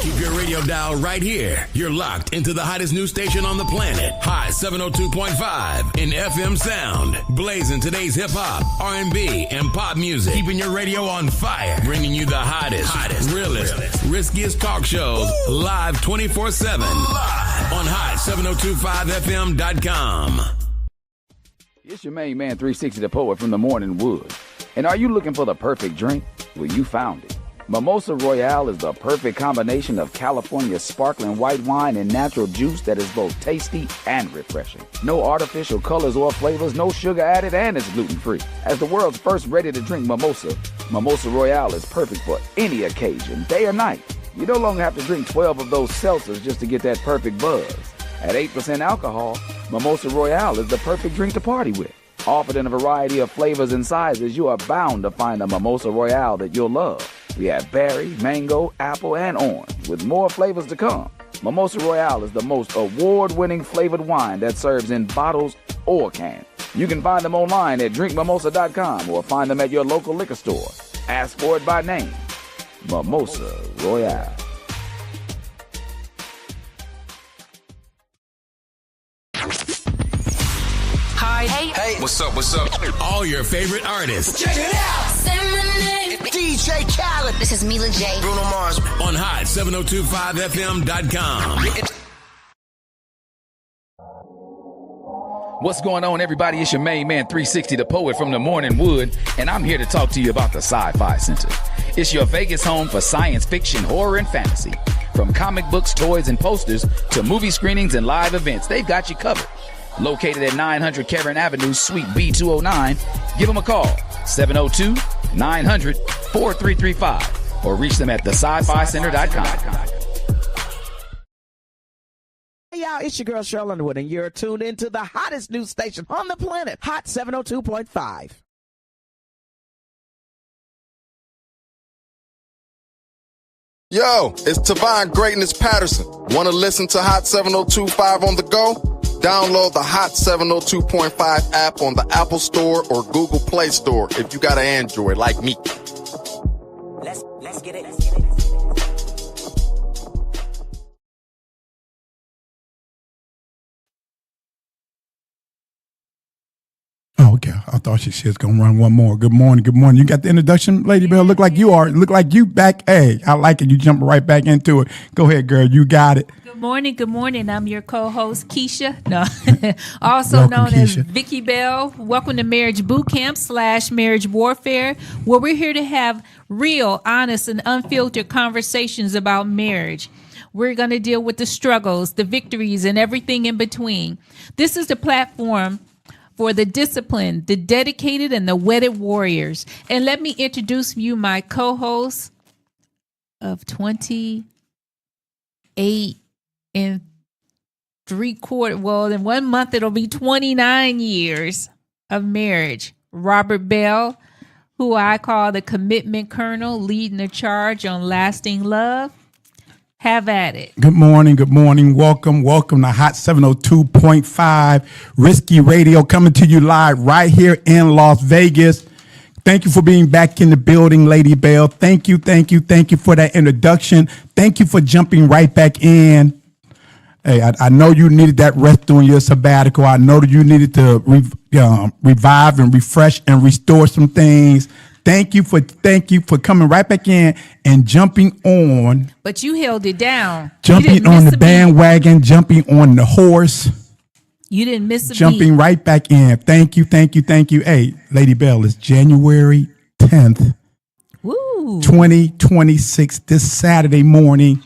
Keep your radio dial right here. You're locked into the hottest news station on the planet. Hot 702.5 in FM sound. Blazing today's hip hop, R&B, and pop music. Keeping your radio on fire. Bringing you the hottest, realest, riskiest talk shows live 24/7 on hot7025fm.com. It's your main man 360 the Poet from the Morning Wood. And are you looking for the perfect drink? Well, you found it. Mimosa Royale is the perfect combination of California sparkling white wine and natural juice that is both tasty and refreshing. No artificial colors or flavors, no sugar added, and it's gluten-free. As the world's first ready-to-drink mimosa, Mimosa Royale is perfect for any occasion, day or night. You no longer have to drink 12 of those seltzers just to get that perfect buzz. At 8% alcohol, Mimosa Royale is the perfect drink to party with. Offered in a variety of flavors and sizes, you are bound to find a Mimosa Royale that you'll love. We have berry, mango, apple, and orange, with more flavors to come. Mimosa Royale is the most award-winning flavored wine that serves in bottles or cans. You can find them online at drinkmimosa.com or find them at your local liquor store. Ask for it by name. Mimosa Royale. Hi. Hey. What's up? All your favorite artists. Check it out. Say my name. DJ Khaled. This is Mila J. Bruno Mars. On hot7025fm.com. What's going on, everybody? It's your main man 360 the Poet from the Morning Wood, and I'm here to talk to you about the Sci-Fi Center. It's your Vegas home for science fiction, horror, and fantasy. From comic books, toys, and posters to movie screenings and live events, they've got you covered. Located at 900 Cameron Avenue, Suite B209. Give them a call, 702-900-4335, or reach them at thescificenter.com. Hey y'all, it's your girl Cheryl Underwood, and you're tuned into the hottest news station on the planet, Hot 702.5. Yo, it's Tavon Greatness Patterson. Want to listen to Hot 702.5 on the go? Download the Hot 702.5 app on the Apple Store or Google Play Store if you got an Android like me. Let's get it. Oh, okay. I thought she was going to run one more. Good morning. You got the introduction, Lady Bell? Look like you are. Look like you back. Hey, I like it. You jump right back into it. Go ahead, girl. You got it. Good morning. I'm your co-host, Keisha. No, also welcome, known Keisha. As Vicky Bell. Welcome to Marriage Bootcamp / Marriage Warfare, where we're here to have real, honest, and unfiltered conversations about marriage. We're going to deal with the struggles, the victories, and everything in between. This is the platform for the disciplined, the dedicated, and the wedded warriors. And let me introduce you my co-host of 28 and 3/4. Well, in 1 month, it'll be 29 years of marriage. Robert Bell, who I call the commitment colonel, leading the charge on lasting love. Have at it. Good morning. Welcome to Hot 702.5 Risky Radio, coming to you live right here in Las Vegas. Thank you for being back in the building, Lady Bell. Thank you for that introduction. Thank you for jumping right back in. Hey, I know you needed that rest during your sabbatical. I know that you needed to revive and refresh and restore some things. Thank you for coming right back in and jumping on. But you held it down. Jumping on the bandwagon, jumping on the horse. You didn't miss a beat. Jumping right back in. Thank you. Hey, Lady Bell, it's January 10th, Woo. 2026, this Saturday morning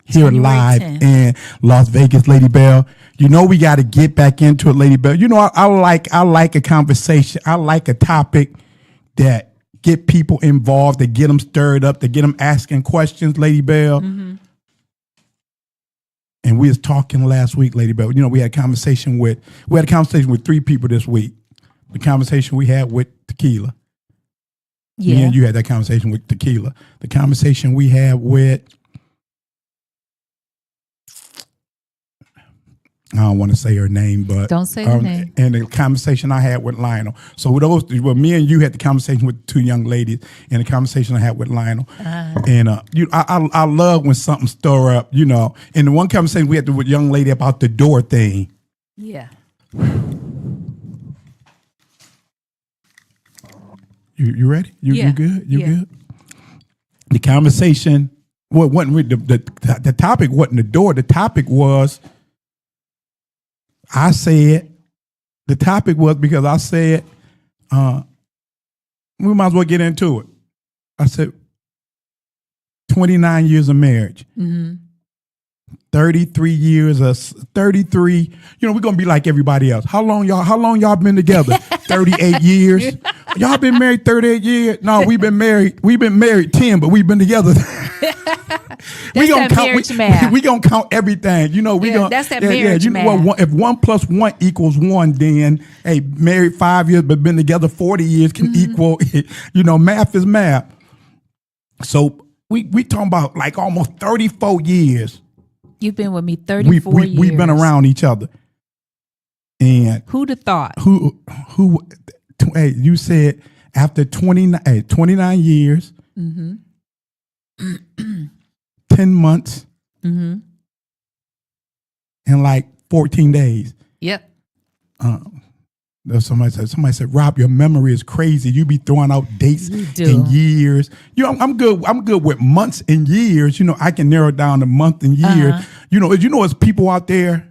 here January live 10th. In Las Vegas, Lady Bell. You know we got to get back into it, Lady Bell. You know I like a conversation. I like a topic that get people involved, to get them stirred up, to get them asking questions, Lady Bell. Mm-hmm. And we was talking last week, Lady Bell. You know, we had a conversation with 3 people this week. The conversation we had with Tequila. Yeah. Me and you had that conversation with Tequila. The conversation we had with I don't want to say her name, but don't say her name. And the conversation I had with Lionel. So with those, well, me and you had the conversation with two young ladies, and the conversation I had with Lionel. And I love when something stir up, you know. And the one conversation we had with a young lady about the door thing. Yeah. You ready? You good? You Yeah. good? The conversation, well, wasn't the topic wasn't the door. The topic was, I said, the topic was because I said, we might as well get into it. I said, 29 years of marriage. 33 years of 33, you know, we're gonna be like everybody else. How long y'all been together? 38 years. Y'all been married 38 years? No, we've been married 10, but we've been together. we gonna count everything. You know, that's that marriage math. Well, if 1 + 1 = 1, then hey, married 5 years but been together 40 years can equal, you know, math is math. So we talking about like almost 34 years. You've been with me 34 years. We've been around each other. And who'd have thought? Hey, you said after 29 years, 10 months, and like 14 days. Yep. Somebody said, Rob, your memory is crazy. You be throwing out dates and years. You know, I'm good with months and years. You know, I can narrow down the month and year. You know, it's people out there,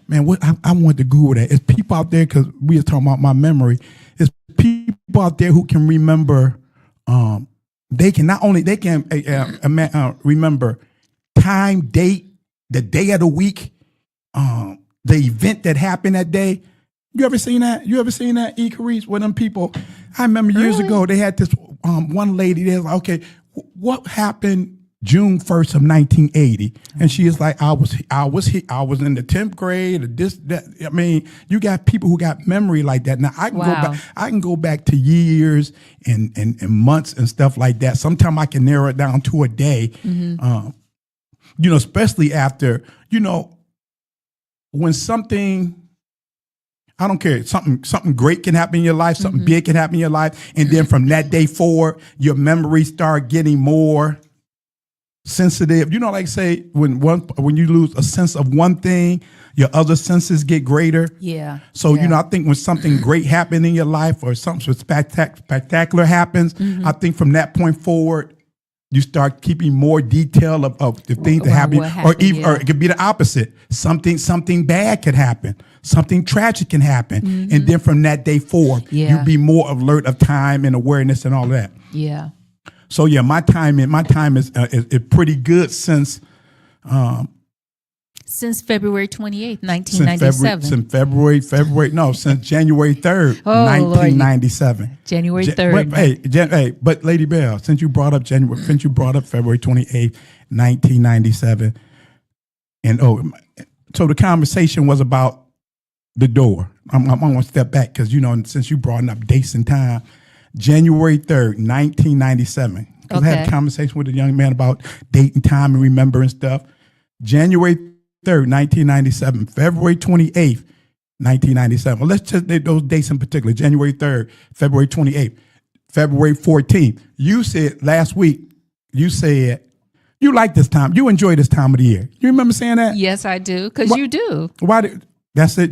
man. What I wanted to Google that. It's people out there, because we were talking about my memory. It's people out there who can remember. They can remember time, date, the day of the week, the event that happened that day. You ever seen that? E. Carice, with them people? I remember years ago, they had this one lady there, like, okay, what happened June 1st of 1980? And she is like, I was in the 10th grade, or this, that. I mean, you got people who got memory like that. Now I can go back to years and months and stuff like that. Sometimes I can narrow it down to a day. You know, especially after, you know, when something, I don't care, something great can happen in your life, something big can happen in your life, and then from that day forward, your memories start getting more sensitive. You know, like say when you lose a sense of one thing, your other senses get greater. Yeah. So you know, I think when something great happened in your life or something spectacular happens, I think from that point forward, you start keeping more detail of the things that happen, or it could be the opposite. Something bad could happen, something tragic can happen, and then from that day forward, you be more alert of time and awareness and all that. Yeah. So yeah, my time is pretty good since February 28th, 1997. Since January 3rd, 1997. January 3rd. But Lady Bell, since you brought up February 28th, 1997, and so the conversation was about the door. I'm going to step back because, you know, since you brought up dates and time, January 3rd, 1997. Because I had a conversation with a young man about date and time and remembering stuff. January 3rd, 1997, February 28th, 1997. Well, let's just those dates in particular. January 3rd, February 28th, February 14th. You said last week, you like this time. You enjoy this time of the year. You remember saying that? Yes, I do. Because you do. That's it.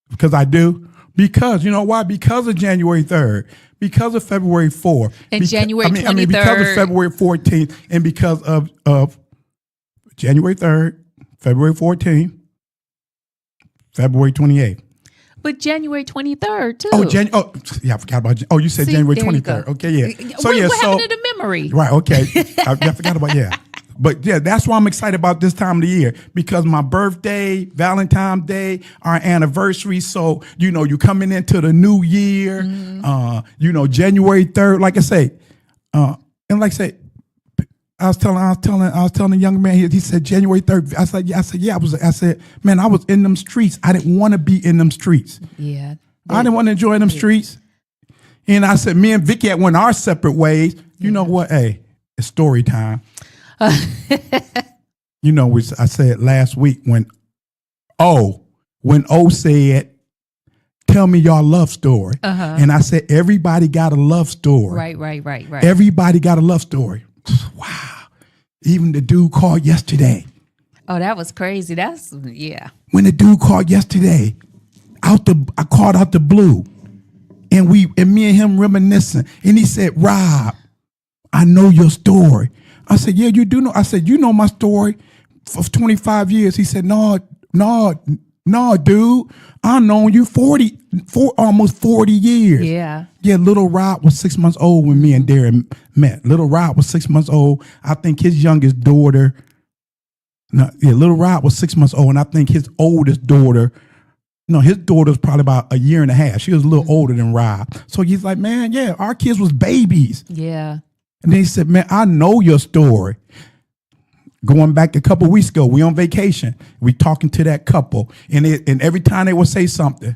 Because I do. Because, you know why? Because of January 3rd, because of February 4th. And January 23rd. Because of February 14th, and because of January 3rd, February 14th, February 28th. But January 23rd, too. I forgot about you said January 23rd. Okay, yeah. So, what happened to the memory? Right, okay. I forgot about, But yeah, that's why I'm excited about this time of the year, because my birthday, Valentine's Day, our anniversary. So, you know, you coming into the new year, you know, January 3rd, like I say, and like I say, I was telling a young man, he said January 3rd. I said, man, I was in them streets. I didn't want to be in them streets. Yeah. I didn't want to enjoy them streets. And I said, me and Vicky had went our separate ways. You know what? Hey, it's story time. You know, I said last week when when O said, tell me your love story. And I said, everybody got a love story. Right. Everybody got a love story. Wow. Even the dude called yesterday. Oh, that was crazy. Yeah. When the dude called yesterday, I called out the blue. And me and him reminiscing. And he said, Rob, I know your story. I said, yeah, you do know. I said, you know my story for 25 years. He said, no, dude. I've known you almost 40 years. Yeah. Yeah, little Rob was 6 months old when me and Darren met. Little Rob was 6 months old. I think his youngest daughter, little Rob was 6 months old, and I think his oldest daughter, his daughter's probably about a year and a half. She was a little older than Rob. So he's like, man, yeah, our kids was babies. Yeah. And then he said, man, I know your story. Going back a couple weeks ago, we on vacation. We talking to that couple, and every time they would say something,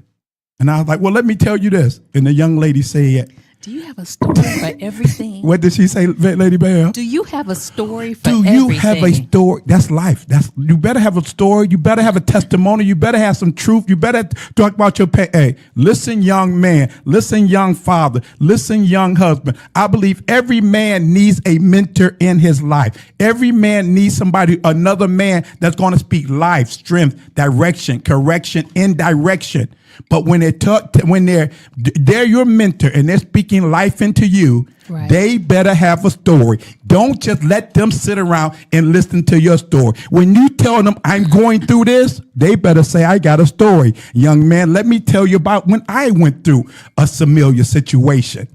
and I was like, well, let me tell you this. And the young lady said, do you have a story for everything? What did she say, Lady Bell? Do you have a story for everything? Do you have a story? That's life. You better have a story. You better have a testimony. You better have some truth. You better talk about your pain. Hey, listen, young man. Listen, young father. Listen, young husband. I believe every man needs a mentor in his life. Every man needs another man that's going to speak life, strength, direction, correction, and direction. But when they're your mentor and they're speaking life into you, right, they better have a story. Don't just let them sit around and listen to your story. When you tell them I'm going through this, they better say I got a story. Young man, let me tell you about when I went through a familiar situation.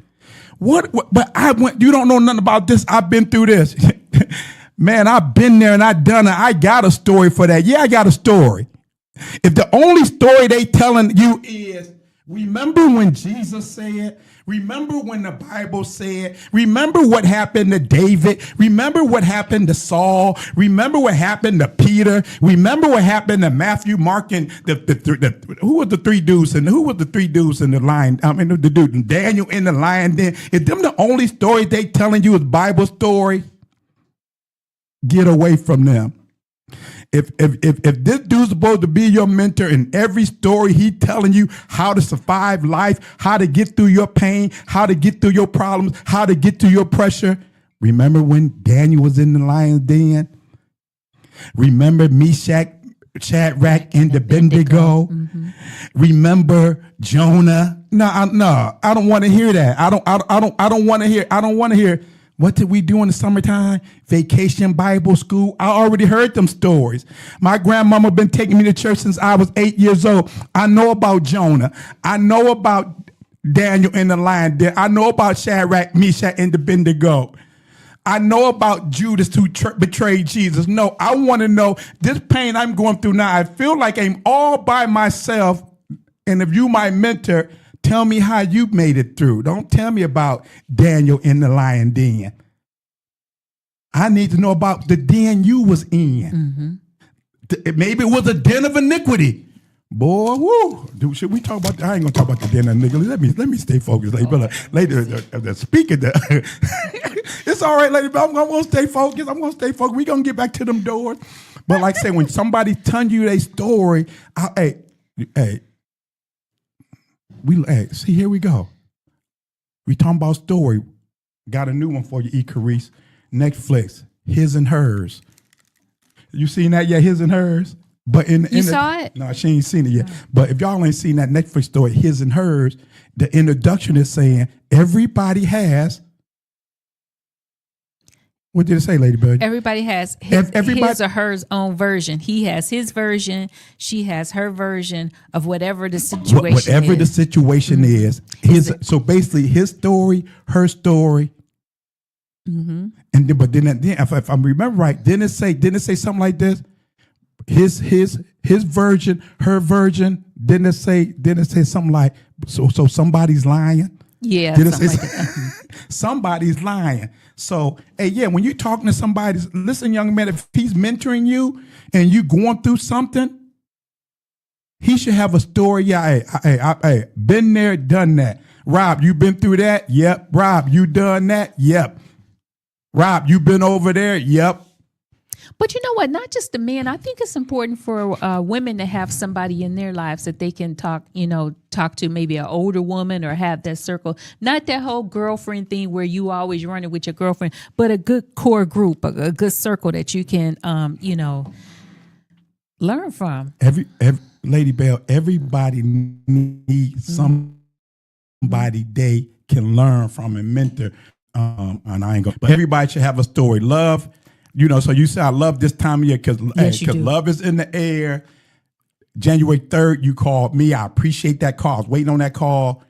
What? But you don't know nothing about this. I've been through this. Man, I've been there and I've done it. I got a story for that. Yeah, I got a story. If the only story they telling you is, remember when Jesus said, remember when the Bible said, remember what happened to David, remember what happened to Saul, remember what happened to Peter, remember what happened to Matthew, Mark, and who were the three dudes in the lion? The dude, Daniel in the lion den. If them the only story they telling you is Bible story, get away from them. If this dude's supposed to be your mentor in every story, he telling you how to survive life, how to get through your pain, how to get through your problems, how to get through your pressure. Remember when Daniel was in the lion's den? Remember Meshach, Shadrach, and Abednego? Mm-hmm. Remember Jonah? No, I don't want to hear that. I don't want to hear. What did we do in the summertime? Vacation Bible school. I already heard them stories. My grandmama been taking me to church since I was 8 years old. I know about Jonah. I know about Daniel in the lion den. I know about Shadrach, Meshach, and Abednego. I know about Judas who betrayed Jesus. No, I want to know this pain I'm going through now. I feel like I'm all by myself. And if you my mentor, tell me how you made it through. Don't tell me about Daniel in the lion den. I need to know about the den you was in. Mm-hmm. Maybe it was a den of iniquity. Boy, woo. Dude, should we talk about that? I ain't gonna talk about the den of iniquity. Let me stay focused. Later, the speaker there. It's all right, lady, but I'm gonna stay focused. We're gonna get back to them doors. But like I say, when somebody telling you their story, see, here we go. We talking about story. Got a new one for you, Carice. Netflix, His and Hers. You seen that yet? His and Hers. But you saw it? No, she ain't seen it yet. But if y'all ain't seen that Netflix story, His and Hers, the introduction is saying everybody has. What did it say, Lady Bird? Everybody has his or her own version. He has his version. She has her version of whatever the situation whatever is. the situation is. So basically, his story, her story. Mm-hmm. But then if I remember right, didn't it say something like this? His version, her version. Didn't it say something like so somebody's lying? Yeah, something like that. Somebody's lying. So, hey, yeah, when you're talking to somebody, listen, young man, if he's mentoring you and you going through something, he should have a story. Yeah, hey, been there, done that. Rob, you been through that? Yep. Rob, you done that? Yep. Rob, you been over there? Yep. But you know what? Not just the men. I think it's important for women to have somebody in their lives that they can talk to, maybe an older woman, or have that circle. Not that whole girlfriend thing where you always running with your girlfriend, but a good core group, a good circle that you can, learn from. Every Lady Bell, everybody needs somebody they can learn from and mentor. And I ain't going, but everybody should have a story. Love, so you say I love this time of year because love is in the air. January 3rd, you called me. I appreciate that call. I was waiting on that call.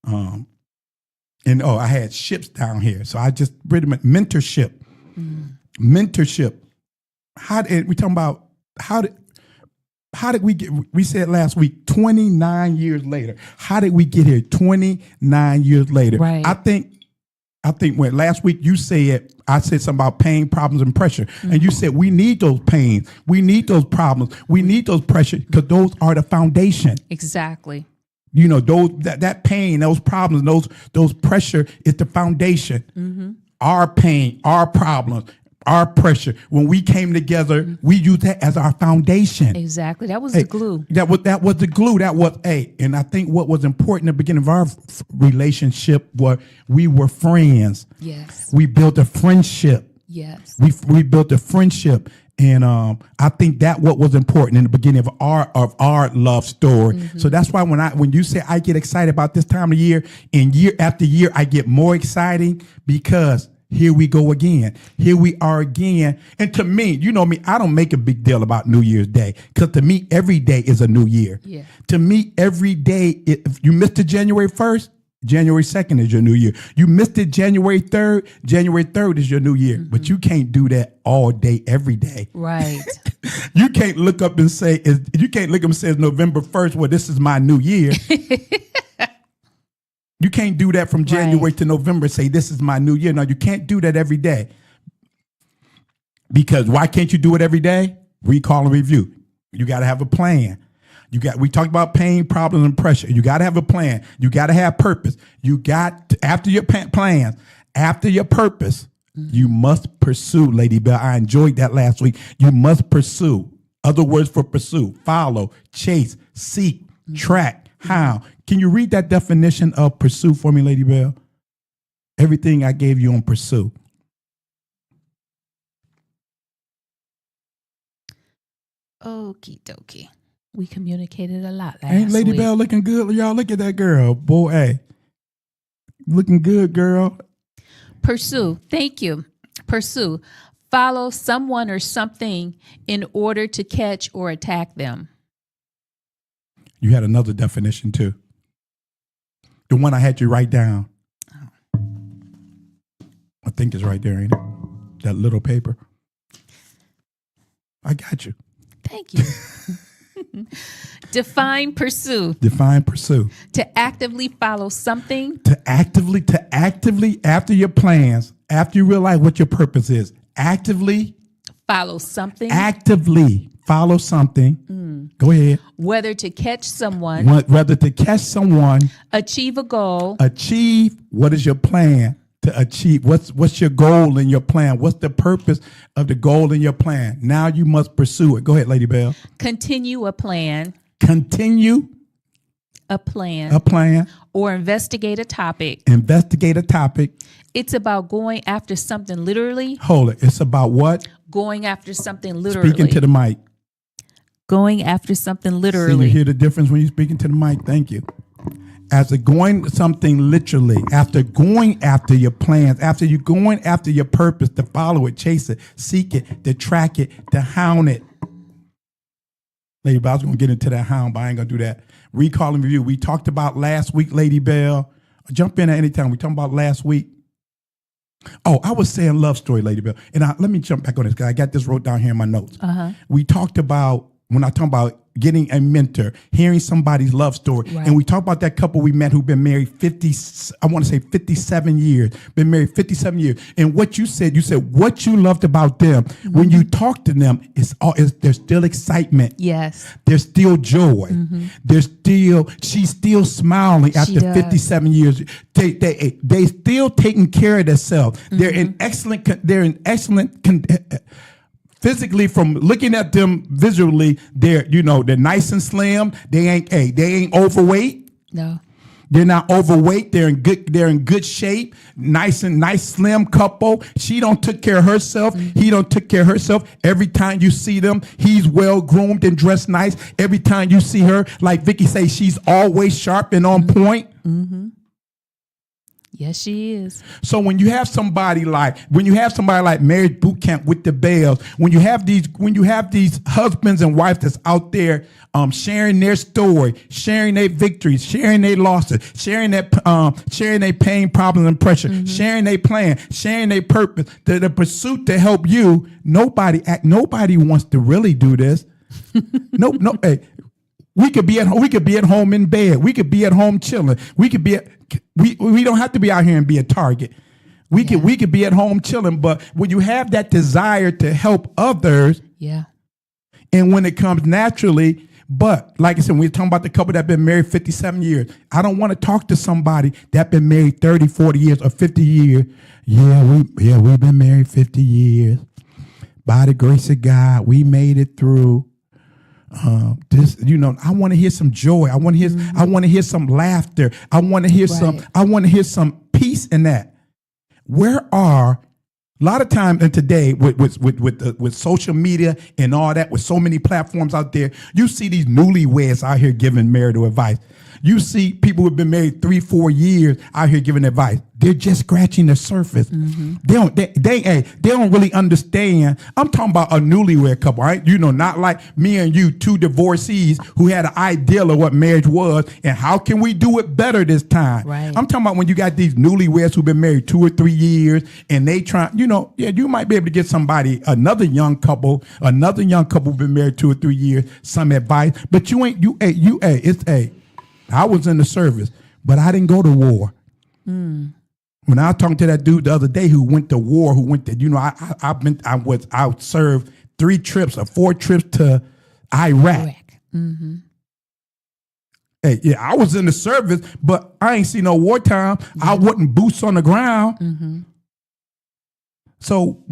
I had ships down here. So I just read mentorship. Mentorship. How did we get, we said last week, 29 years later. How did we get here 29 years later? Right. I think when last week you said, I said something about pain, problems, and pressure. And you said we need those pains. We need those problems. We need those pressures because those are the foundation. Exactly. That pain, those problems, those pressure is the foundation. Our pain, our problems, our pressure. When we came together, we used that as our foundation. Exactly. That was the glue. That was the glue. And I think what was important at the beginning of our relationship was we were friends. Yes. We built a friendship. Yes. We built a friendship. And I think that what was important in the beginning of our love story. So that's why when you say I get excited about this time of year, and year after year I get more exciting because here we go again. Here we are again. And to me, you know me, I don't make a big deal about New Year's Day because to me, every day is a new year. Yeah. To me, every day, if you missed it January 1st, January 2nd is your new year. You missed it January 3rd, January 3rd is your new year. But you can't do that all day, every day. Right. You can't look up and say, it's November 1st, well, this is my new year. You can't do that from January to November, say this is my new year. No, you can't do that every day. Because why can't you do it every day? Recall and review. You got to have a plan. We talked about pain, problems, and pressure. You got to have a plan. You got to have purpose. You got to, after your plans, after your purpose, you must pursue, Lady Bell. I enjoyed that last week. You must pursue. Other words for pursue: follow, chase, seek, track, how. Can you read that definition of pursue for me, Lady Bell? Everything I gave you on pursue. Okie dokie. We communicated a lot last Ain't Lady week. Bell looking good? Y'all look at that girl. Boy, hey. Looking good, girl. Pursue. Thank you. Pursue. Follow someone or something in order to catch or attack them. You had another definition too. The one I had you write down. I think it's right there, ain't it? That little paper. I got you. Thank you. Define pursue. Define pursue. To actively follow something. To actively, after your plans, after you realize what your purpose is, actively follow something. Actively follow something. Go ahead. Whether to catch someone. Whether to catch someone. Achieve a goal. Achieve. What is your plan to achieve? What's your goal in your plan? What's the purpose of the goal in your plan? Now you must pursue it. Go ahead, Lady Bell. Continue a plan. Continue a plan. A plan. Or investigate a topic. Investigate a topic. It's about going after something literally. Hold it. It's about what? Going after something literally. Speaking to the mic. Going after something literally. So you hear the difference when you're speaking to the mic? Thank you. After going something literally, after going after your plans, after you going after your purpose, to follow it, chase it, seek it, to track it, to hound it. Lady Bell, I was going to get into that hound, but I ain't going to do that. Recall and review. We talked about last week, Lady Bell. Jump in at any time. We talked about last week. Oh, I was saying love story, Lady Bell. And let me jump back on this because I got this wrote down here in my notes. We talked about, when I talk about getting a mentor, hearing somebody's love story. Right. And we talked about that couple we met who've been married 57 years, been married 57 years. And what you said what you loved about them, when you talk to them, there's still excitement. Yes. There's still joy. She's still smiling after 57 years. They still taking care of themselves. They're in excellent physically, from looking at them visually, they're nice and slim. They ain't overweight. No. They're not overweight. They're in good shape. Nice slim couple. She don't took care of herself. Mm-hmm. He don't took care of herself. Every time you see them, he's well groomed and dressed nice. Every time you see her, like Vicky say, she's always sharp and on point. Mm-hmm. Yes, she is. So when you have somebody like Marriage Bootcamp with the Bells, when you have these husbands and wives that's out there sharing their story, sharing their victories, sharing their losses, sharing their pain, problems, and pressure, mm-hmm. sharing their plan, sharing their purpose, the pursuit to help you. Nobody wants to really do this. No. Hey, we could be at home in bed. We could be at home chilling. We don't have to be out here and be a target. We could be at home chilling. But when you have that desire to help others, and when it comes naturally, but like I said, we're talking about the couple that been married 57 years. I don't want to talk to somebody that been married 30, 40 years or 50 years. We've been married 50 years. By the grace of God, we made it through. I want to hear some joy. I want to hear some laughter. I want to hear some peace in that. Where are a lot of times and today with social media and all that, with so many platforms out there, you see these newlyweds out here giving marital advice. You see people who've been married 3-4 years out here giving advice. They're just scratching the surface. Mm-hmm. They don't really understand. I'm talking about a newlywed couple, right? Not like me and you, two divorcees who had an ideal of what marriage was and how can we do it better this time. Right. I'm talking about when you got these newlyweds who've been married 2 or 3 years and they try, you might be able to get another young couple who've been married 2 or 3 years, some advice, but I was in the service, but I didn't go to war. Mm. When I was talking to that dude the other day who went to war, I served 3 trips or 4 trips to Iraq. Mm-hmm. Hey, I was in the service, but I ain't see no wartime. Mm-hmm. I wasn't boots on the ground. Mm-hmm. So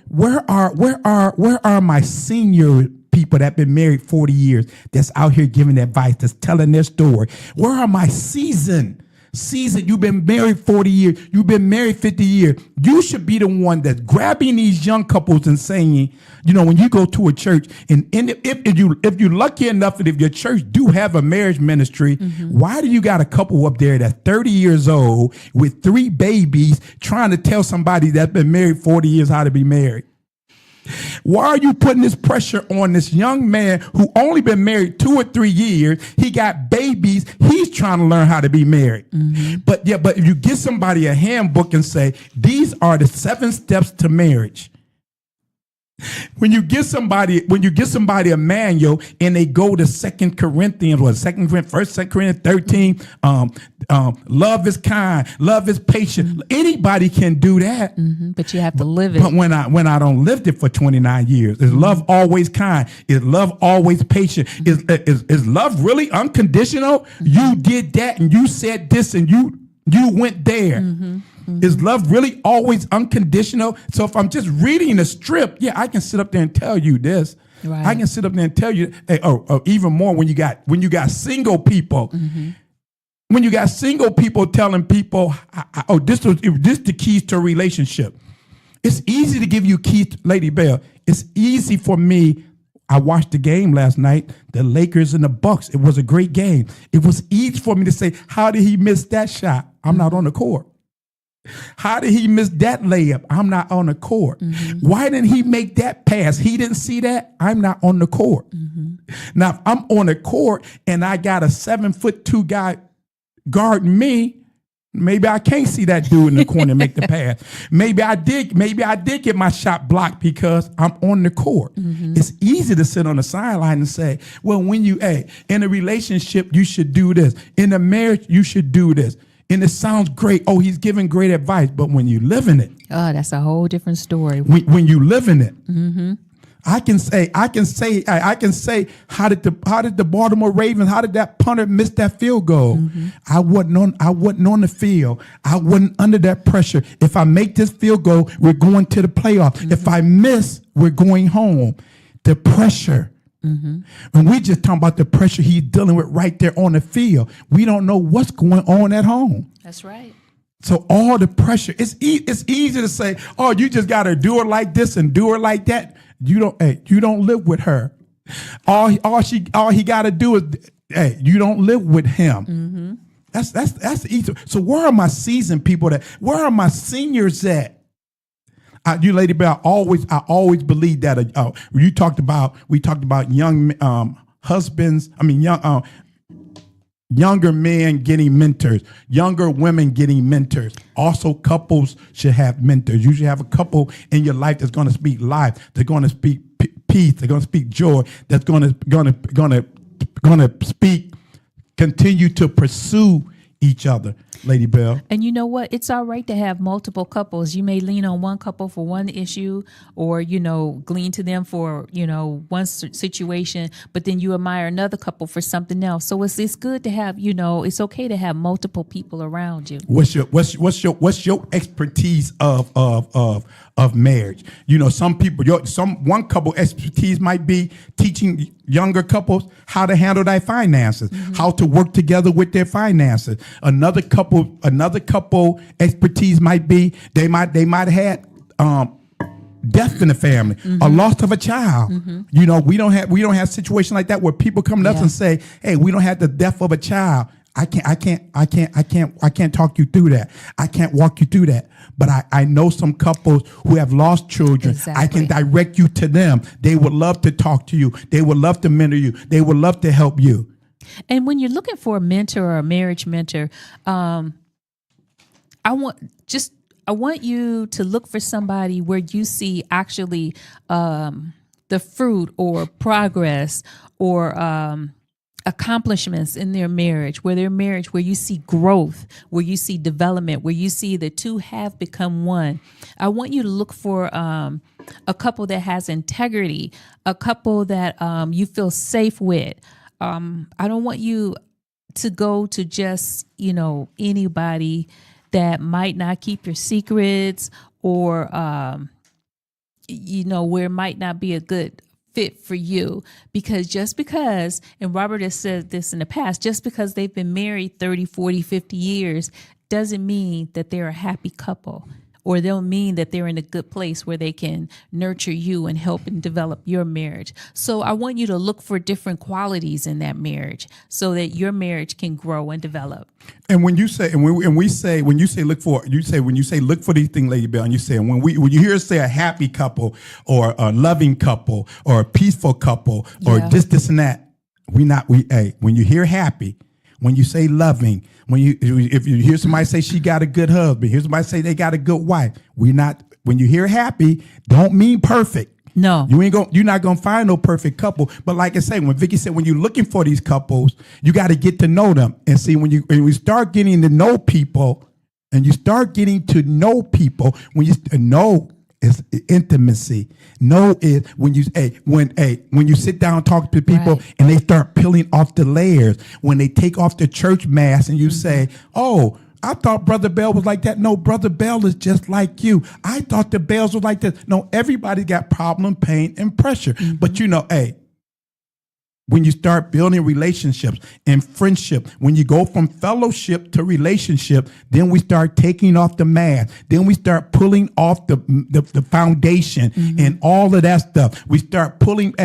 where are my senior people that been married 40 years that's out here giving advice, that's telling their story? Where are my seasoned? You've been married 40 years. You've been married 50 years. You should be the one that's grabbing these young couples and saying, when you go to a church, and if you're lucky enough that if your church do have a marriage ministry, mm-hmm. why do you got a couple up there that's 30 years old with 3 babies trying to tell somebody that's been married 40 years how to be married? Why are you putting this pressure on this young man who only been married 2 or 3 years? He got babies. He's trying to learn how to be married. Mm-hmm. But if you give somebody a handbook and say, these are the 7 steps to marriage. When you give somebody a manual and they go to 2 Corinthians, 1 Corinthians 13, love is kind, love is patient. Mm-hmm. Anybody can do that. Mm-hmm. But you have to live it. But when I don't lived it for 29 years, is love always kind? Is love always patient? Mm-hmm. Is love really unconditional? Mm-hmm. You did that and you said this and you went there. Mm-hmm. Mm-hmm. Is love really always unconditional? So if I'm just reading a strip, I can sit up there and tell you this. Right. I can sit up there and tell you, even more when you got single people. Mm-hmm. When you got single people telling people, this the keys to a relationship. It's easy to give you keys, Lady Bell. It's easy for me. I watched the game last night, the Lakers and the Bucks. It was a great game. It was easy for me to say, how did he miss that shot? I'm not on the court. How did he miss that layup? I'm not on the court. Mm-hmm. Why didn't he make that pass? He didn't see that. I'm not on the court. Mm-hmm. Now, if I'm on the court and I got a 7'2" guy guarding me, maybe I can't see that dude in the corner and make the pass. Maybe I did get my shot blocked because I'm on the court. Mm-hmm. It's easy to sit on the sideline and say, well, when in a relationship, you should do this. In a marriage, you should do this. And it sounds great. Oh, he's giving great advice. But when you live in it. Oh, that's a whole different story. When you live in it. Mm-hmm. I can say, how did the Baltimore Ravens, how did that punter miss that field goal? Mm-hmm. I wasn't on the field. I wasn't under that pressure. If I make this field goal, we're going to the playoff. Mm-hmm. If I miss, we're going home. The pressure. Mm-hmm. And we just talking about the pressure he's dealing with right there on the field. We don't know what's going on at home. That's right. So all the pressure, it's easy to say, oh, you just got to do it like this and do it like that. You don't live with her. All he got to do is, you don't live with him. Mm-hmm. That's easy. So where are my seasoned people where are my seniors at? You Lady Bell, I always believe that we talked about young husbands. I mean, younger men getting mentors, younger women getting mentors. Also, couples should have mentors. You should have a couple in your life that's going to speak life. They're going to speak peace. They're going to speak joy. That's going to speak. Continue to pursue each other, Lady Bell. And you know what? It's all right to have multiple couples. You may lean on one couple for one issue or, glean to them for, one situation, but then you admire another couple for something else. So it's good to have, it's okay to have multiple people around you. What's your expertise of marriage? Some people, one couple expertise might be teaching younger couples how to handle their finances, mm-hmm. how to work together with their finances. Another couple expertise might be they might have had death in the family, mm-hmm. a loss of a child. Mm-hmm. We don't have situations like that where people come to us and say, "Hey, we don't have the death of a child." I can't talk you through that. I can't walk you through that. But I know some couples who have lost children. Exactly. I can direct you to them. They would love to talk to you. They would love to mentor you. They would love to help you. And when you're looking for a mentor or a marriage mentor, I want you to look for somebody where you see actually the fruit or progress or accomplishments in their marriage, where you see growth, where you see development, where you see the two have become one. I want you to look for a couple that has integrity, a couple that you feel safe with. I don't want you to go to just, anybody that might not keep your secrets or, where it might not be a good fit for you, because and Robert has said this in the past, just because they've been married 30, 40, 50 years doesn't mean that they're a happy couple, or they'll mean that they're in a good place where they can nurture you and help and develop your marriage. So I want you to look for different qualities in that marriage so that your marriage can grow and develop. And when you say, when you say look for these things, Lady Bell, and you say, when you hear us say a happy couple or a loving couple or a peaceful couple or this and that, when you hear happy, when you say loving, if you hear somebody say she got a good husband, hear somebody say they got a good wife, when you hear happy, don't mean perfect. No, you're not gonna find no perfect couple. But like I say, when Vicky said, when you're looking for these couples, you got to get to know them and see when we start getting to know people, when you know is intimacy. Know is when you sit down and talk to people and they start peeling off the layers. When they take off the church mask and you say, "Oh, I thought Brother Bell was like that." No, Brother Bell is just like you. I thought the Bells was like this. No, everybody got problem, pain, and pressure. Mm-hmm. But when you start building relationships and friendship, when you go from fellowship to relationship, then we start taking off the mask. Then we start pulling off the foundation and all of that stuff. We start pulling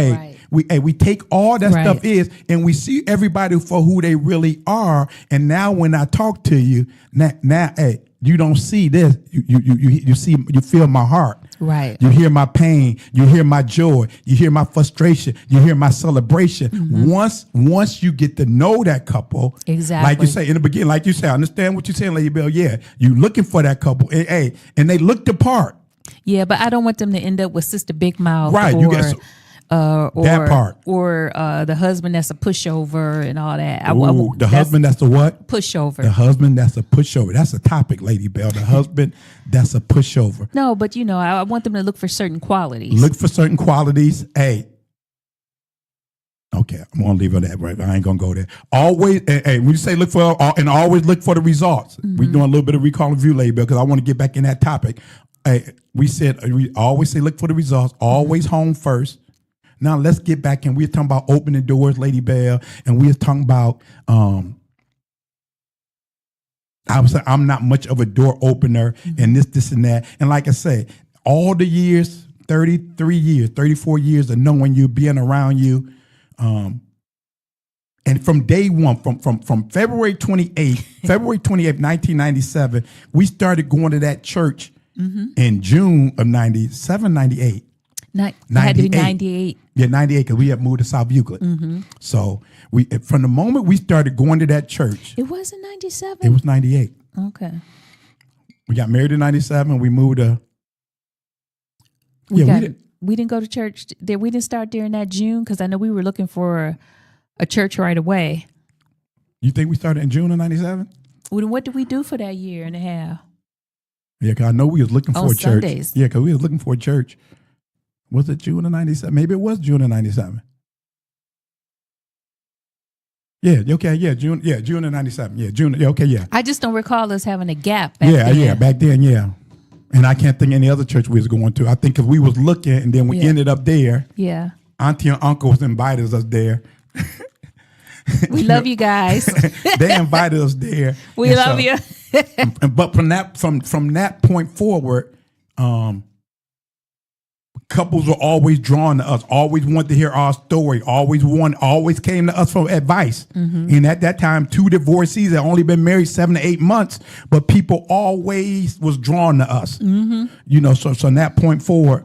we take all that stuff and we see everybody for who they really are. And now when I talk to you, now you don't see this. You feel my heart. Right. You hear my pain. You hear my joy. You hear my frustration. You hear my celebration. Mm-hmm. Once you get to know that couple, exactly, like you say in the beginning, like you say, I understand what you're saying, Lady Bell. Yeah, you looking for that couple, and they look the part. Yeah, but I don't want them to end up with Sister Big Mouth, right? or that part, or the husband that's a pushover and all that. The husband that's a what? Pushover. The husband that's a pushover. That's a topic, Lady Bell. The husband that's a pushover. No, but I want them to look for certain qualities. Look for certain qualities. Hey. Okay, I'm gonna leave it at that. Right, I ain't gonna go there. Always, hey, when you say look for and always look for the results. We're doing a little bit of recall and view, Lady Bell, because I want to get back in that topic. Hey, we always say look for the results. Always home first. Now let's get back in. We're talking about opening doors, Lady Bell, and we're talking about. I was saying I'm not much of a door opener, and this, and that. And like I say, all the years, 33 years, 34 years of knowing you, being around you. And from day one, from February 28th, 1997, we started going to that church in June of 97, 98. It had to be 98. Yeah, 98, because we had moved to South Euclid. So from the moment we started going to that church. It wasn't 97? It was 98. Okay. We got married in 97. We moved to. We didn't go to church there. We didn't start there in that June, because I know we were looking for a church right away. You think we started in June of 97? Well, then what did we do for that year and a half? Yeah, because I know we was looking for a church. Sundays. Yeah, because we was looking for a church. Was it June of 97? Maybe it was June of 97. Yeah, okay, yeah, June of 97. Yeah, June, yeah, okay, yeah. I just don't recall us having a gap back then. Yeah, back then, yeah. And I can't think any other church we was going to. I think because we was looking and then we ended up there. Yeah. Auntie and uncles invited us there. We love you guys. They invited us there. We love you. But from that point forward, couples were always drawn to us, always wanted to hear our story, always came to us for advice. And at that time, 2 divorcees had only been married 7 to 8 months, but people always was drawn to us. So from that point forward,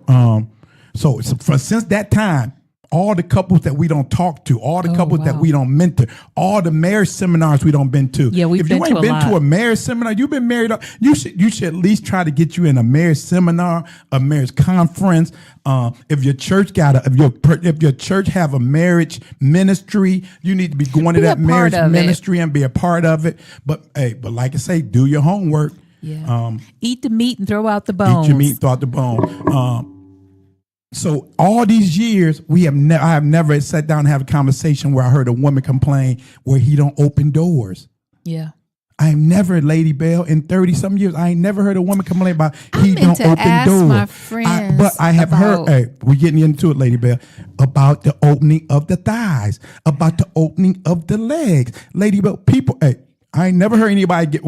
since that time, all the couples that we don't talk to, all the couples that we don't mentor, all the marriage seminars we don't been to. Yeah, we've been to a lot. If you ain't been to a marriage seminar, you've been married. You should at least try to get you in a marriage seminar, a marriage conference. If your church if your church have a marriage ministry, you need to be going to that marriage ministry and be a part of it. But like I say, do your homework. Yeah. Eat the meat and throw out the bones. Eat your meat and throw out the bone. So all these years, I have never sat down and had a conversation where I heard a woman complain where he don't open doors. Yeah. I have never, Lady Bell, in 30-some years, I ain't never heard a woman complain about he don't open doors. My friends but I have heard, we're getting into it, Lady Bell, about the opening of the thighs, about the opening of the legs. Lady Bell, people, I ain't never heard anybody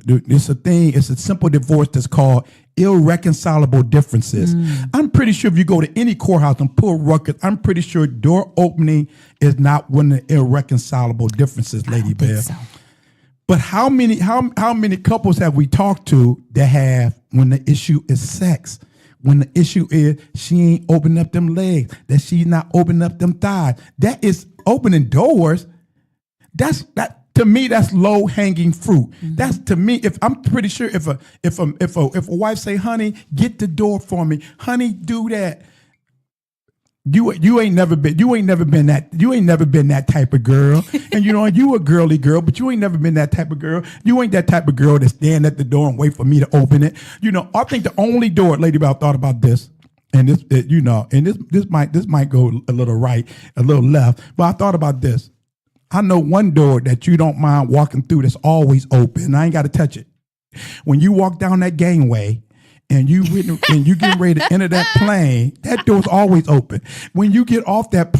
it's a thing, it's a simple divorce that's called irreconcilable differences. I'm pretty sure if you go to any courthouse and pull records, I'm pretty sure door opening is not one of the irreconcilable differences, Lady Bell. So. But how many couples have we talked to that have, when the issue is sex, when the issue is she ain't opening up them legs, that she's not opening up them thighs, that is opening doors. To me, that's low hanging fruit. That's to me. If I'm pretty sure, if a wife say, "Honey, get the door for me," "Honey, do that." You ain't never been that type of girl. And you a girly girl, but you ain't never been that type of girl. You ain't that type of girl that stand at the door and wait for me to open it. I think the only door, Lady Bell, thought about this. And this might go a little right, a little left, but I thought about this. I know one door that you don't mind walking through that's always open. I ain't got to touch it. When you walk down that gangway and you getting ready to enter that plane, that door's always open. When you get off that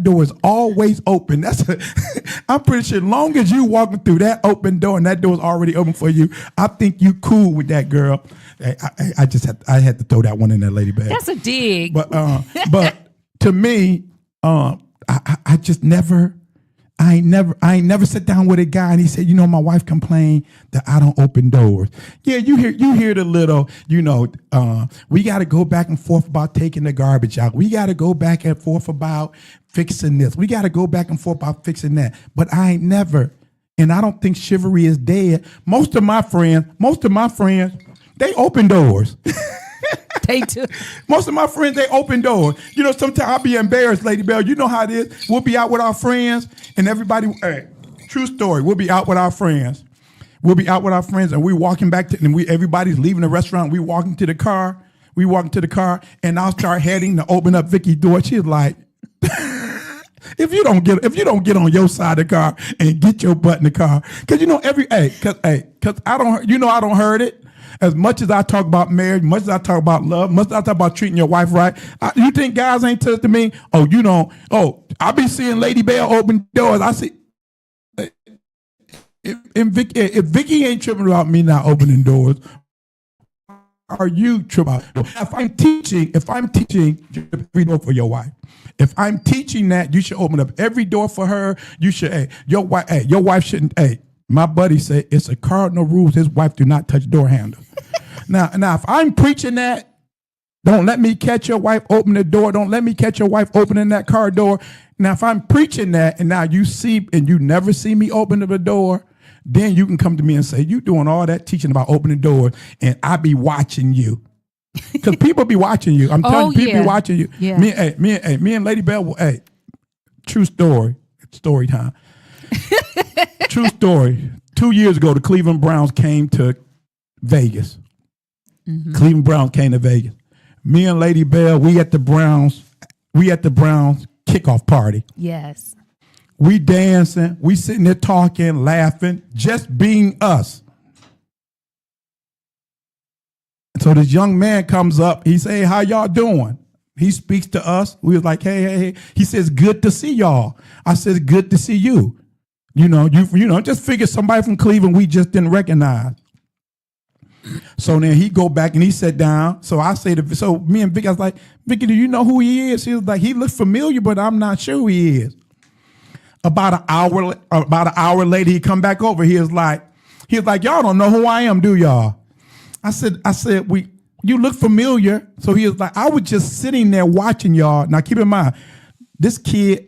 door is always open. I'm pretty sure as long as you walking through that open door and that door's already open for you, I think you cool with that, girl. I had to throw that one in there, Lady Bell. That's a dig. But to me, I just never. I ain't never sat down with a guy and he said, my wife complained that I don't open doors. Yeah, you hear the little, we got to go back and forth about taking the garbage out. We got to go back and forth about fixing this. We got to go back and forth about fixing that. But I ain't never, and I don't think chivalry is dead. Most of my friends, they open doors. They do. Most of my friends, they open doors. You know, sometimes I'll be embarrassed, Lady Bell. You know how it is. We'll be out with our friends, and everybody, hey, true story, we'll be out with our friends. And we're walking back to, and everybody's leaving the restaurant. We walking to the car. And I'll start heading to open up Vicky's door. She's like, if you don't get on your side of the car and get your butt in the car, because you know because I don't hurt it. As much as I talk about marriage, much as I talk about love, much as I talk about treating your wife right, you think guys ain't touching me? Oh, you don't. Oh, I be seeing Lady Bell open doors. I see. If Vicky ain't tripping about me not opening doors, are you tripping? If I'm teaching every door for your wife. If I'm teaching that, you should open up every door for her. You should. Your wife shouldn't. My buddy said it's a cardinal rule. His wife do not touch door handles. Now, if I'm preaching that, don't let me catch your wife open the door. Don't let me catch your wife opening that car door. Now, if I'm preaching that, and now you see, and you never see me open the door, then you can come to me and say, you doing all that teaching about opening doors, and I be watching you. Because people be watching you. I'm telling you, people be watching you. Yeah. Me and Lady Bell, true story. Story time. True story. 2 years ago, the Cleveland Browns came to Vegas. Mm-hmm. Cleveland Browns came to Vegas. Me and Lady Bell, we at the Browns kickoff party. Yes. We dancing, we sitting there talking, laughing, just being us. So this young man comes up, he say, hey, how y'all doing? He speaks to us. We was like, hey. He says, good to see y'all. I said, good to see you. You know, just figure somebody from Cleveland we just didn't recognize. So then he go back and he sat down. So I say so me and Vicky, I was like, Vicky, do you know who he is? He was like, he looks familiar, but I'm not sure who he is. About an hour later, he come back over. He was like, y'all don't know who I am, do y'all? I said, you look familiar. So he was like, I was just sitting there watching y'all. Now keep in mind, this kid,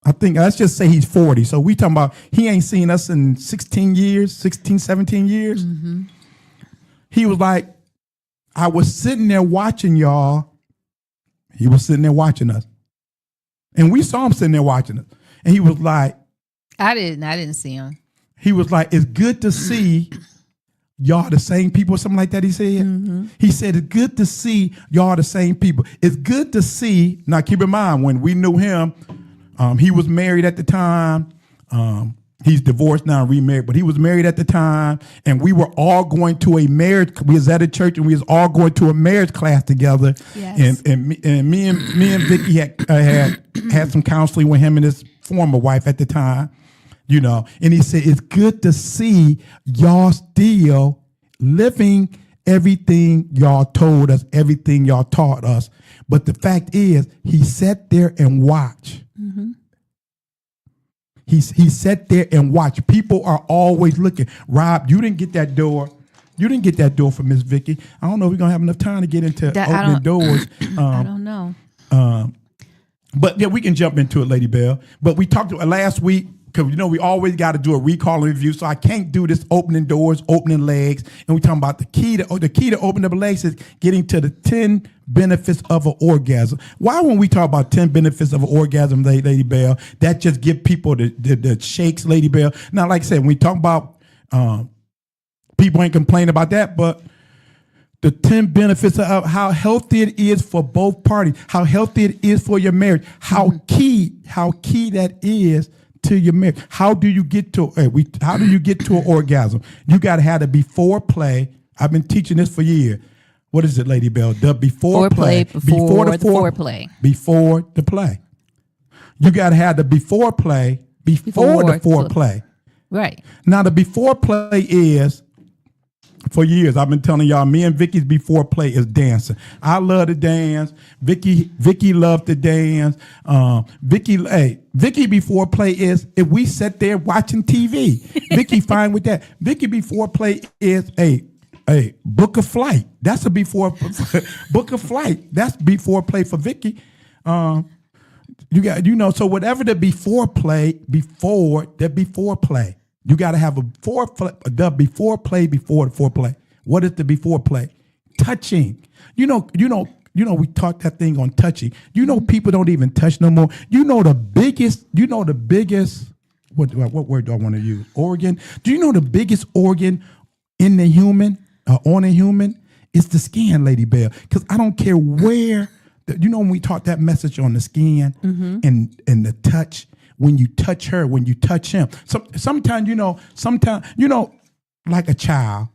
I think, let's just say he's 40. So we talking about, he ain't seen us in 17 years. Mm-hmm. He was like, I was sitting there watching y'all. He was sitting there watching us. And we saw him sitting there watching us. And he was like, I didn't see him. He was like, it's good to see y'all the same people, or something like that, he said. Mm-hmm. He said, it's good to see y'all the same people. It's good to see, now keep in mind, when we knew him, he was married at the time. He's divorced now, remarried, but he was married at the time, and we were all going to a marriage. We was at a church, and we was all going to a marriage class together. Yes. And me and Vicky had some counseling with him and his former wife at the time, you know. And he said, it's good to see y'all still living everything y'all told us, everything y'all taught us. But the fact is, he sat there and watched. Mm-hmm. He sat there and watched. People are always looking. Rob, you didn't get that door. You didn't get that door from Miss Vicky. I don't know if we're going to have enough time to get into opening doors. I don't know. But yeah, we can jump into it, Lady Bell. But we talked last week, because we always got to do a recall and review, so I can't do this opening doors, opening legs. And we're talking about the key to opening up legs is getting to the 10 benefits of an orgasm. Why when we talk about 10 benefits of an orgasm, Lady Bell, that just give people the shakes, Lady Bell? Now, like I said, when we talk about people ain't complaining about that, but the 10 benefits of how healthy it is for both parties, how healthy it is for your marriage, how key that is to your marriage. How do you get to an orgasm? You got to have the before play. I've been teaching this for years. What is it, Lady Bell? The before play. Before the foreplay. Before the play. You got to have the before play before the foreplay. Right. Now, the before play is, for years, I've been telling y'all, me and Vicky's before play is dancing. I love to dance. Vicky loved to dance. Vicky before play is if we sit there watching TV. Vicky fine with that. Vicky before play is a book a flight. That's a before book a flight. That's before play for Vicky. You got so whatever the before play. You got to have the before play before the foreplay. What is the before play? touching. We taught that thing on touching. People don't even touch no more. The biggest, what word do I want to use? Organ. Do you know the biggest organ in the human, on a human? It's the skin, Lady Bell. Because I don't care where, when we taught that message on the skin and the touch, when you touch her, when you touch him. Sometimes, like a child,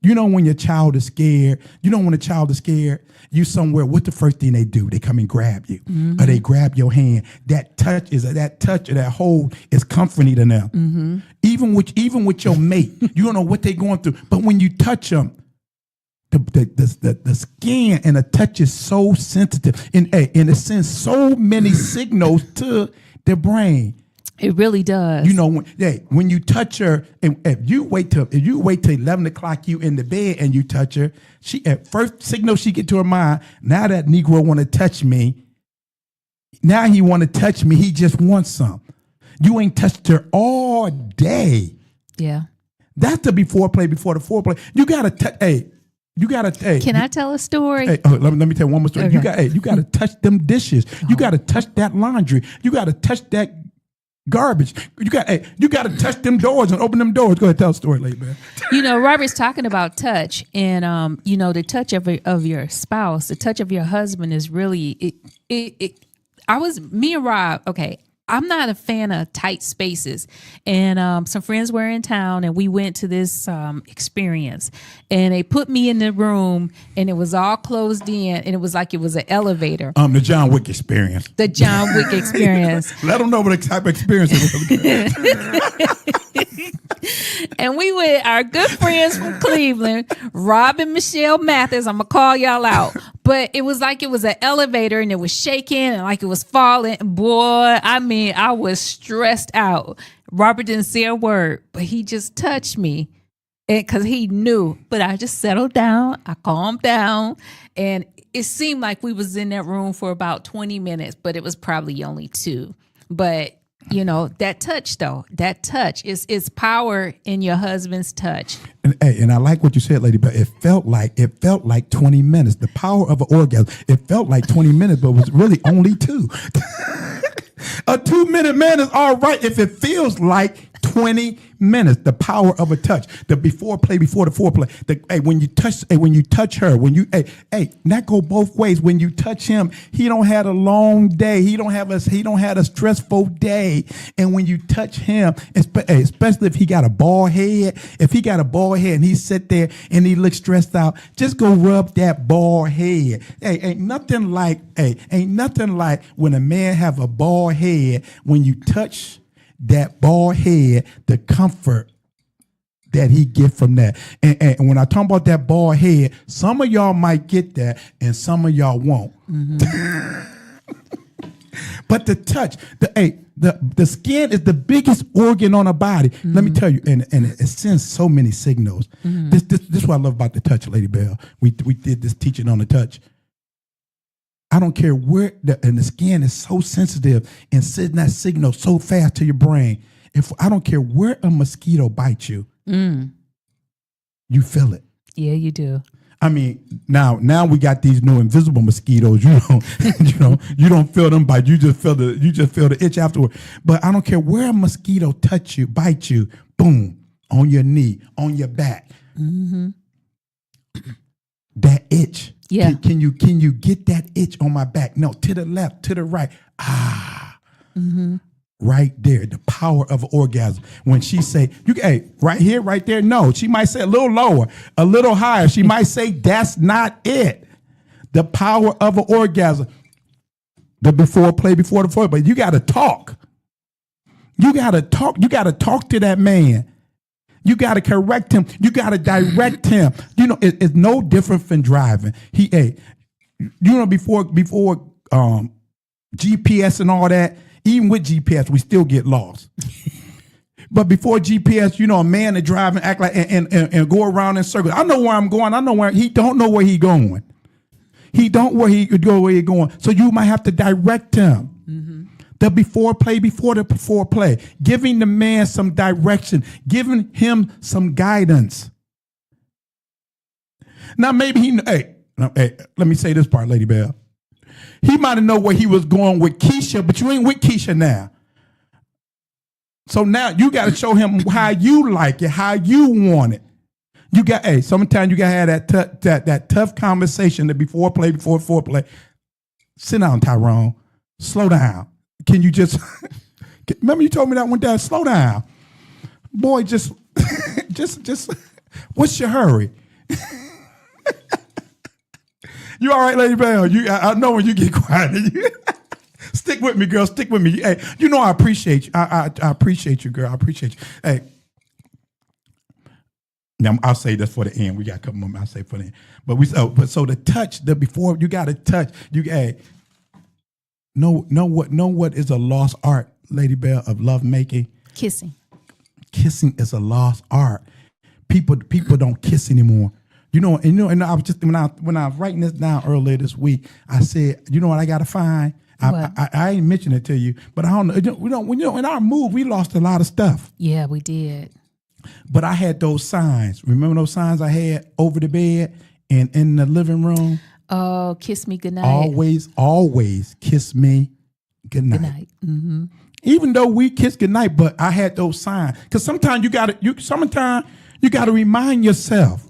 when your child is scared, when a child is scared, you somewhere, what's the first thing they do? They come and grab you, or they grab your hand. That touch or that hold is comforting to them. Even with your mate, you don't know what they're going through. But when you touch them, the skin and the touch is so sensitive, and it sends so many signals to the brain. It really does. When you touch her, and if you wait till 11 o'clock, you in the bed and you touch her, she at first signal she get to her mind. Now that Negro want to touch me. Now he want to touch me. He just wants some. You ain't touched her all day. Yeah, that's the before the foreplay. You gotta touch. Can I tell a story? Let me tell you one more story. Okay. You got to touch them dishes. You got to touch that laundry. You got to touch that garbage. You got to touch them doors and open them doors. Go ahead, tell a story, lady man. Robert's talking about touch, and the touch of your spouse, the touch of your husband is really me and Rob. Okay. I'm not a fan of tight spaces, and some friends were in town, and we went to this experience, and they put me in the room, and it was all closed in, and it was like it was an elevator. The John Wick experience. The John Wick experience. Let them know what type of experience it was. And we with our good friends from Cleveland, Rob and Michelle Mathis. I'm gonna call y'all out. But it was like it was an elevator and it was shaking and like it was falling. Boy, I was stressed out. Robert didn't say a word, but he just touched me because he knew. But I just settled down. I calmed down. And it seemed like we was in that room for about 20 minutes, but it was probably only 2. But that touch though, that touch is power in your husband's touch. And I like what you said, lady, but it felt like 20 minutes. The power of an orgasm. It felt like 20 minutes, but it was really only 2. A 2-minute man is all right if it feels like 20 minutes. The power of a touch. The before the foreplay. When you touch her, that go both ways. When you touch him, he don't have a long day. He don't have a stressful day. And when you touch him, especially if he got a bald head, and he sit there and he looks stressed out, just go rub that bald head. Ain't nothing like when a man have a bald head. When you touch that bald head, the comfort that he get from that. And when I talk about that bald head, some of y'all might get that and some of y'all won't. But the touch, the skin is the biggest organ on a body. Let me tell you, and it sends so many signals. This is what I love about the touch, Lady Bell. We did this teaching on the touch. I don't care where, and the skin is so sensitive and sending that signal so fast to your brain. I don't care where a mosquito bites you, you feel it. Yeah, you do. Now we got these new invisible mosquitoes. You don't feel them bite. You just feel the itch afterward. But I don't care where a mosquito bites you, boom, on your knee, on your back. That itch. Yeah. Can you get that itch on my back? No, to the left, to the right. Right there, the power of orgasm. When she say, right here, right there. No, she might say a little lower, a little higher. She might say that's not it. The power of an orgasm. The before the four. But you got to talk. You got to talk. You got to talk to that man. You got to correct him. You got to direct him. It's no different from driving. Before GPS and all that, even with GPS, we still get lost. But before GPS, a man is driving, act like and go around in circles. I know where I'm going. I know where he don't know where he going. He don't where he going. So you might have to direct him. The before the foreplay, giving the man some direction, giving him some guidance. Now maybe hey, let me say this part, Lady Bell. He might have known where he was going with Keisha, but you ain't with Keisha now. So now you got to show him how you like it, how you want it. You got, sometimes you got to have that tough conversation that before foreplay. Sit down, Tyrone. Slow down. Can you just, remember you told me that one day, slow down. Boy, just, what's your hurry? You all right, Lady Bell? I know when you get quiet. Stick with me, girl. Stick with me. Hey, you know I appreciate you. I appreciate you, girl. I appreciate you. Hey, now I'll say this for the end. We got a couple more. I'll say for the end. But so the touch, before you got to touch. Know what is a lost art, Lady Bell, of love making? Kissing. Kissing is a lost art. People don't kiss anymore. And I was just when I was writing this down earlier this week, I said, you know what I gotta find? I ain't mentioned it to you, but I don't know. In our move, we lost a lot of stuff. Yeah, we did. But I had those signs. Remember those signs I had over the bed and in the living room? Oh, kiss me goodnight. Always kiss me goodnight. Good night. Mm-hmm. Even though we kiss goodnight, but I had those signs. Because sometimes you gotta remind yourself.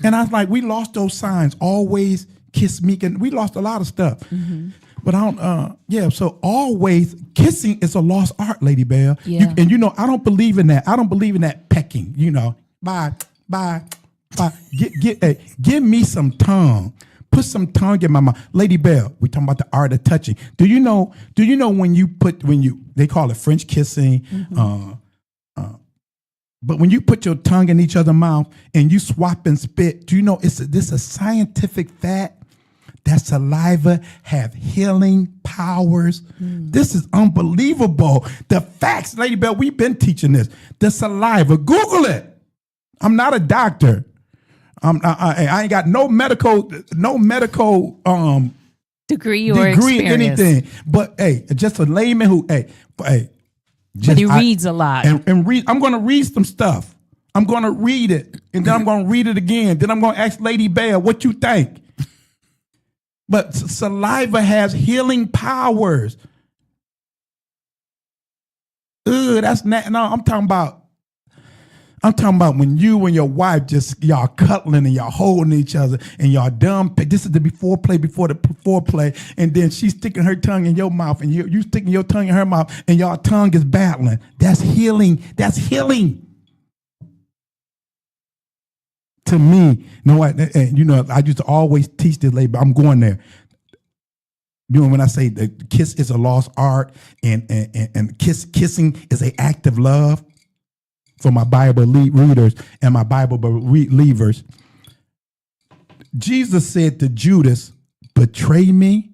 And I was like, we lost those signs. Always kiss me. We lost a lot of stuff. Mm-hmm. But I don't, so always kissing is a lost art, Lady Bell. Yeah. I don't believe in that. I don't believe in that pecking, bye. Give me some tongue. Put some tongue in my mouth. Lady Bell, we talking about the art of touching. Do you know when they call it French kissing, mm-hmm. But when you put your tongue in each other's mouth and you swap and spit, do you know this is a scientific fact that saliva have healing powers? This is unbelievable. The facts, Lady Bell, we've been teaching this. The saliva, Google it. I'm not a doctor. I ain't got no medical degree or experience. Anything. But just a layman who but he reads a lot. And read. I'm going to read some stuff. I'm going to read it, and then I'm going to read it again. Then I'm going to ask Lady Bell, what you think? But saliva has healing powers. That's not. No, I'm talking about when you and your wife y'all cuddling and y'all holding each other and y'all done. This is the before the foreplay, and then she's sticking her tongue in your mouth and you sticking your tongue in her mouth and y'all tongue is battling. That's healing. That's healing. To me, I used to always teach this lady, but I'm going there. When I say the kiss is a lost art and kissing is an act of love. For my Bible readers and my Bible believers, Jesus said to Judas, betray me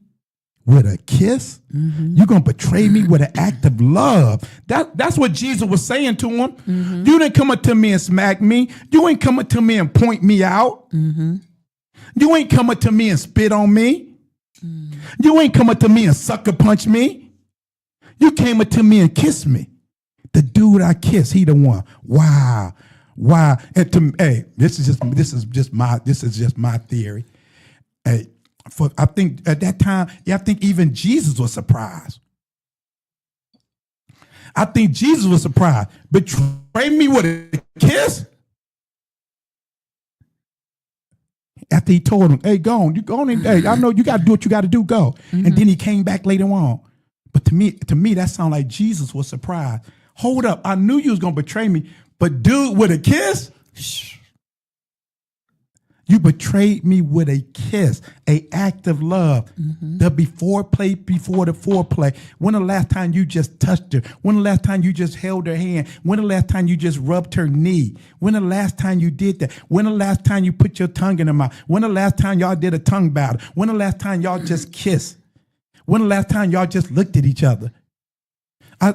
with a kiss? Mm-hmm. You're going to betray me with an act of love. That's what Jesus was saying to him. Mm-hmm. You didn't come up to me and smack me. You ain't come up to me and point me out. Mm-hmm. You ain't come up to me and spit on me. Mm-hmm. You ain't come up to me and sucker punch me. You came up to me and kissed me. The dude I kiss, he the one. Wow. And this is just my theory. I think at that time, I think even Jesus was surprised. I think Jesus was surprised. Betray me with a kiss? After he told him, hey, go on, you go on. Hey, I know you got to do what you got to do. Go. Mm-hmm. And then he came back later on. But to me, that sounded like Jesus was surprised. Hold up, I knew you was going to betray me, but dude, with a kiss? You betrayed me with a kiss, an act of love. Mm-hmm. The before the foreplay. When the last time you just touched her? When the last time you just held her hand? When the last time you just rubbed her knee? When the last time you did that? When the last time you put your tongue in her mouth? When the last time y'all did a tongue battle? When the last time y'all just kissed? When the last time y'all just looked at each other? We'll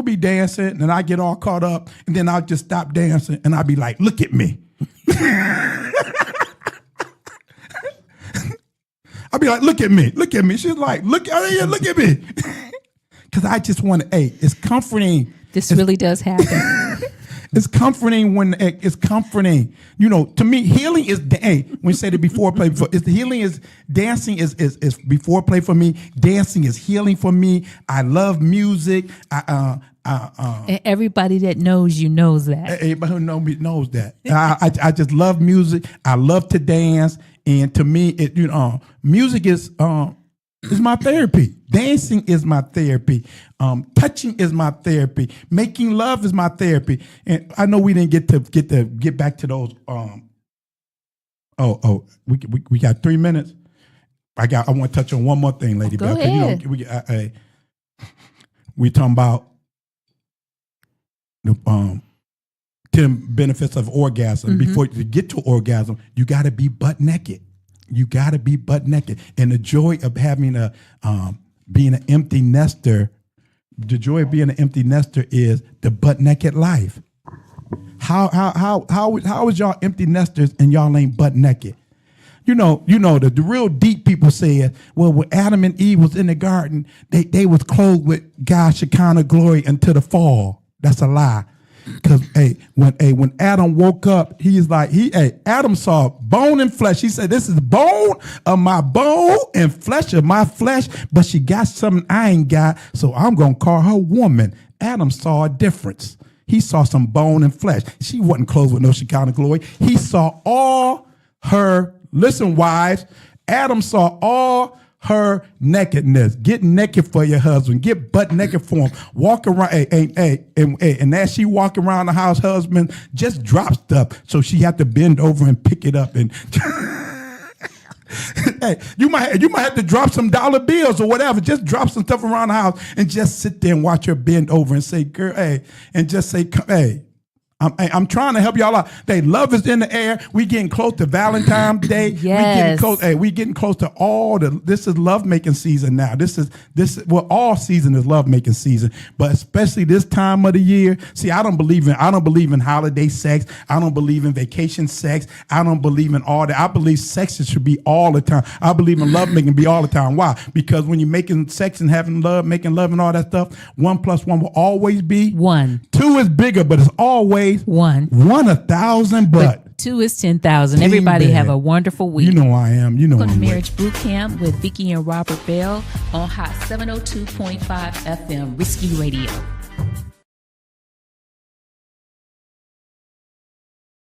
be dancing and I get all caught up and then I'll just stop dancing and I'll be like, look at me. I'll be like, look at me. She's like, look at me. Because I just want to, it's comforting. This really does happen. It's comforting when it's comforting. You know, to me, healing is when you said it before play. It's the healing is dancing is before play for me. Dancing is healing for me. I love music. And everybody that knows you knows that. Everybody who knows me knows that. I just love music. I love to dance, and to me, music is my therapy. Dancing is my therapy. Touching is my therapy. Making love is my therapy. And I know we didn't get back to those. We got 3 minutes. I want to touch on one more thing, Lady Bell. Go ahead. We talking about the 10 benefits of orgasm. Mm-hmm. Before you get to orgasm, you got to be butt naked. You got to be butt naked. And the joy of having being an empty nester, the joy of being an empty nester is the butt naked life. How is y'all empty nesters and y'all ain't butt naked? You know the real deep people said, well, when Adam and Eve was in the garden, they was clothed with God's Shekinah glory until the fall. That's a lie. Because when Adam woke up, Adam saw bone and flesh. He said, this is bone of my bone and flesh of my flesh, but she got something I ain't got, so I'm going to call her woman. Adam saw a difference. He saw some bone and flesh. She wasn't clothed with no Shekinah glory. He saw all her, listen, wives, Adam saw all her nakedness. Get naked for your husband. Get butt naked for him. Walk around, and as she walk around the house, husband just drop stuff, so she had to bend over and pick it up. And you might have to drop some dollar bills or whatever. Just drop some stuff around the house and just sit there and watch her bend over and say, "Girl, and just say, hey." I'm trying to help y'all out. Love is in the air. We getting close to Valentine's Day. Yes. We getting close to this is love making season now. All season is love making season, but especially this time of the year. See, I don't believe in holiday sex. I don't believe in vacation sex. I don't believe in all that. I believe sex should be all the time. I believe in love making be all the time. Why? Because when you're making sex and having love, making love and all that stuff, 1 + 1 will always be 1. 2 is bigger, but it's always 1. 1,000, but 2 is 10,000. Everybody have a wonderful week. You know I am. You know Welcome I'm to Marriage Bootcamp with Vicky and Robert Bell on Hot 702.5 FM, Risky Radio.